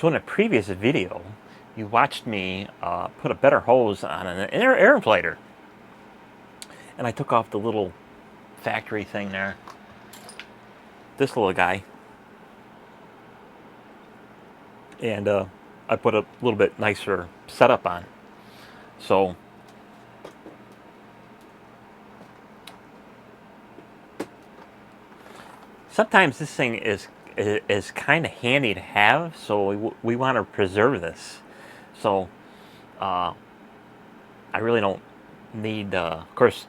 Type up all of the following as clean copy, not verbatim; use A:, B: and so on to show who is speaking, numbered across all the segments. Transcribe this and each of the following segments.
A: So in a previous video, you watched me put a better hose on an air inflator. And I took off the little factory thing there. This little guy. And I put a little bit nicer setup on. So sometimes this thing is kind of handy to have, so we want to preserve this. So I really don't need, of course,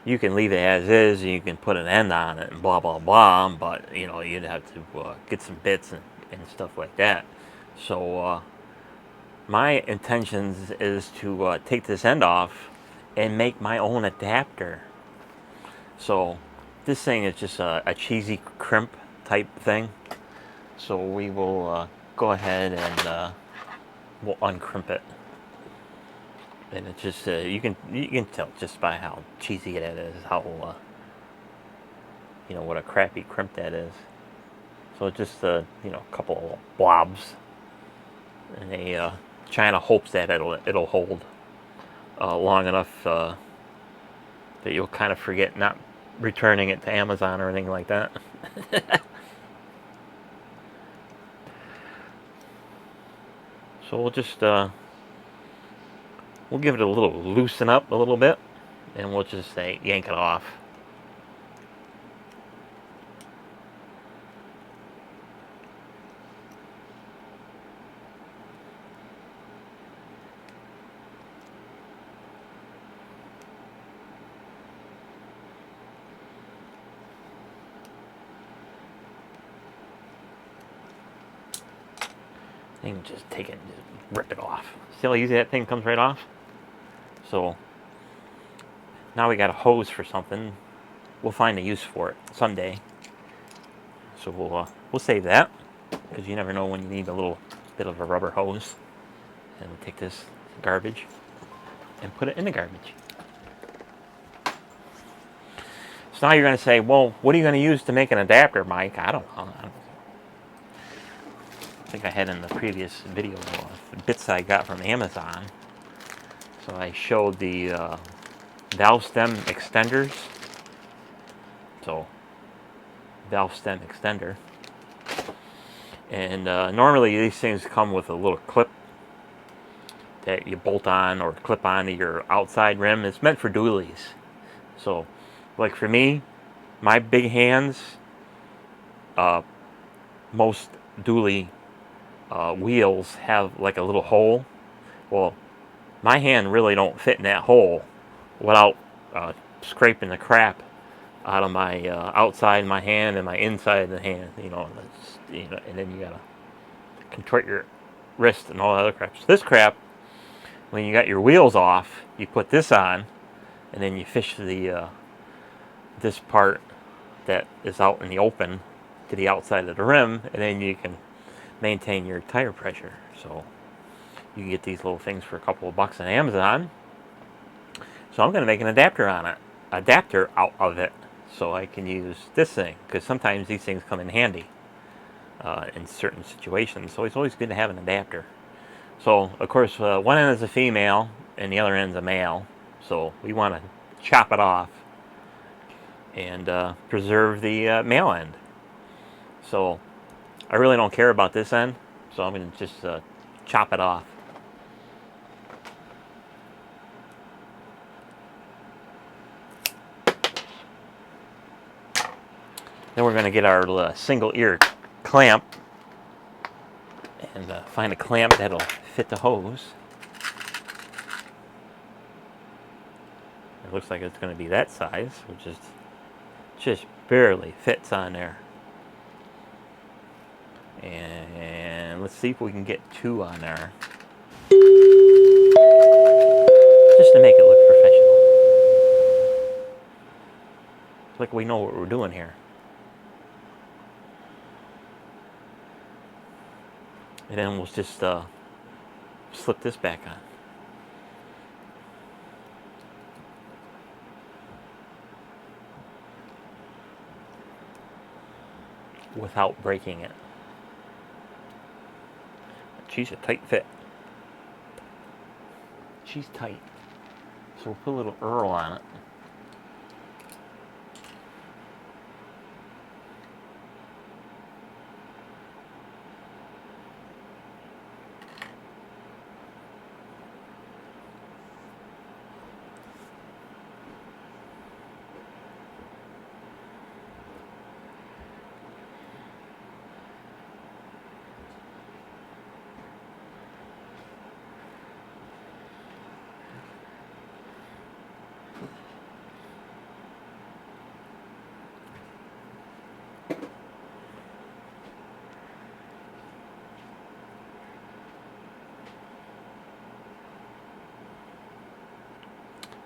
A: you can leave it as is, and you can put an end on it and blah, blah, blah, but, you know, you'd have to get some bits and stuff like that. So my intentions is to take this end off and make my own adapter. So this thing is just a cheesy crimp type thing. So we will go ahead and we'll uncrimp it. And it's just you can tell just by how cheesy it is, how you know what a crappy crimp that is. So it's just you know, a couple of blobs, and a China hopes that it'll hold long enough that you'll kind of forget not returning it to Amazon or anything like that. So we'll just we'll give it a little loosen up a little bit, and we'll just yank it off. And just take it and just rip it off. See how easy that thing comes right off? So now we got a hose for something. We'll find a use for it someday. So we'll save that, because you never know when you need a little bit of a rubber hose. And we'll take this garbage and put it in the garbage. So now you're going to say, well, what are you going to use to make an adapter, Mike? I don't know. I think I had in the previous video the bits I got from Amazon. So I showed the valve stem extenders. So valve stem extender. And normally these things come with a little clip that you bolt on or clip onto your outside rim. It's meant for dualies. So like for me, my big hands, most dually wheels have like a little hole. Well, my hand really don't fit in that hole without scraping the crap out of my outside of my hand and my inside of the hand. You know, and then you gotta contort your wrist and all that other crap. So this crap, when you got your wheels off, you put this on, and then you fish the this part that is out in the open to the outside of the rim, and then you can maintain your tire pressure. So you can get these little things for a couple of bucks on Amazon. So I'm going to make an adapter out of it, so I can use this thing, because sometimes these things come in handy in certain situations. So it's always good to have an adapter. So of course one end is a female and the other end is a male. So we want to chop it off and preserve the male end. So I really don't care about this end, so I'm going to just chop it off. Then we're going to get our single ear clamp and find a clamp that'll fit the hose. It looks like it's going to be that size, which is just barely fits on there. And let's see if we can get two on there, just to make it look professional. Like we know what we're doing here. And then we'll just slip this back on. Without breaking it. She's a tight fit. She's tight. So we'll put a little Earl on it.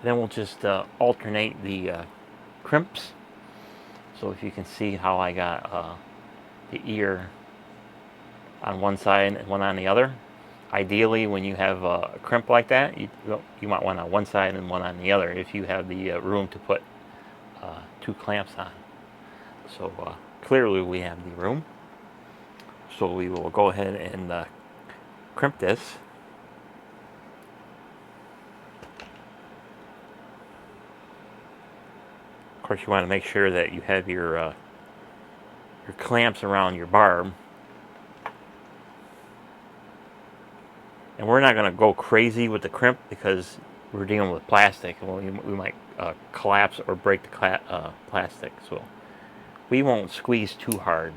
A: Then we'll just alternate the crimps. So if you can see how I got the ear on one side and one on the other. Ideally, when you have a crimp like that, you might want on one side and one on the other if you have the room to put 2 clamps on. So clearly we have the room. So we will go ahead and crimp this. Of course, you want to make sure that you have your clamps around your barb. And we're not going to go crazy with the crimp because we're dealing with plastic, and we might collapse or break the plastic. So we won't squeeze too hard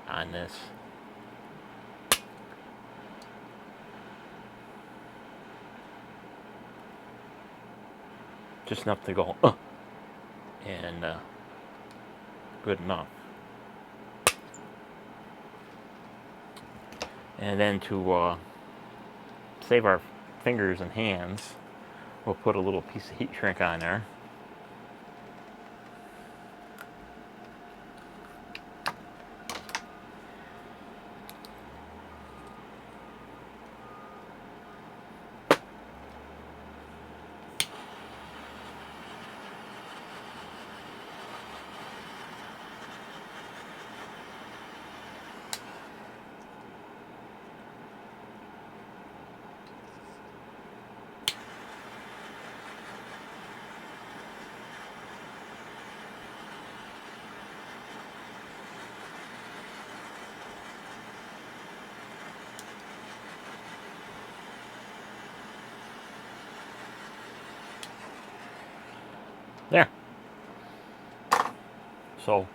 A: on this. Just enough to go, and good enough. And then to save our fingers and hands, we'll put a little piece of heat shrink on there. There. So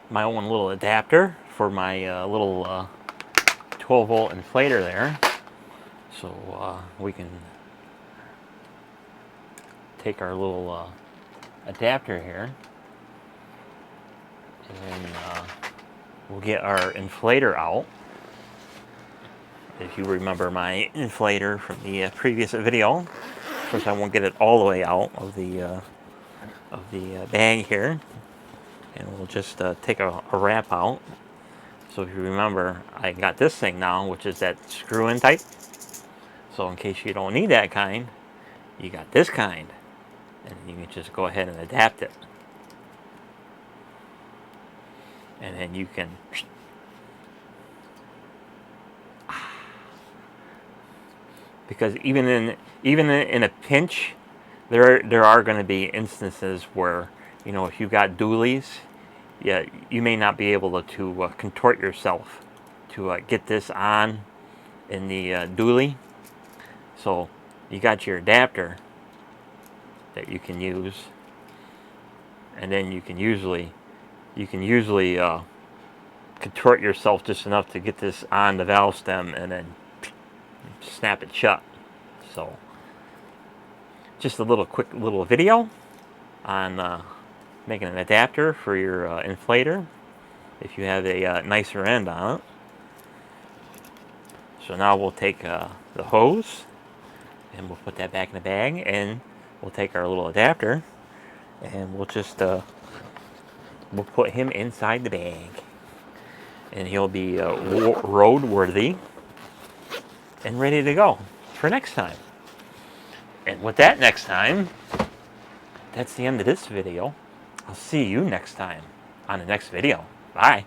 A: my own little adapter for my little 12-volt inflator there. So we can take our little adapter here, and we'll get our inflator out. If you remember my inflator from the previous video, of course I won't get it all the way out of the bag here, and we'll just take a wrap out. So if you remember, I got this thing now, which is that screw-in type. So in case you don't need that kind, you got this kind, and you can just go ahead and adapt it. And then you can because even in a pinch, there are going to be instances where, you know, if you got dualies, yeah, you may not be able to contort yourself to get this on in the dually. So you got your adapter that you can use, and then you can usually contort yourself just enough to get this on the valve stem, and then snap it shut. So just a quick little video on making an adapter for your inflator if you have a nicer end on it. So now we'll take the hose and we'll put that back in the bag, and we'll take our little adapter and we'll just we'll put him inside the bag, and he'll be road worthy and ready to go for next time. And with that next time, that's the end of this video. I'll see you next time on the next video. Bye.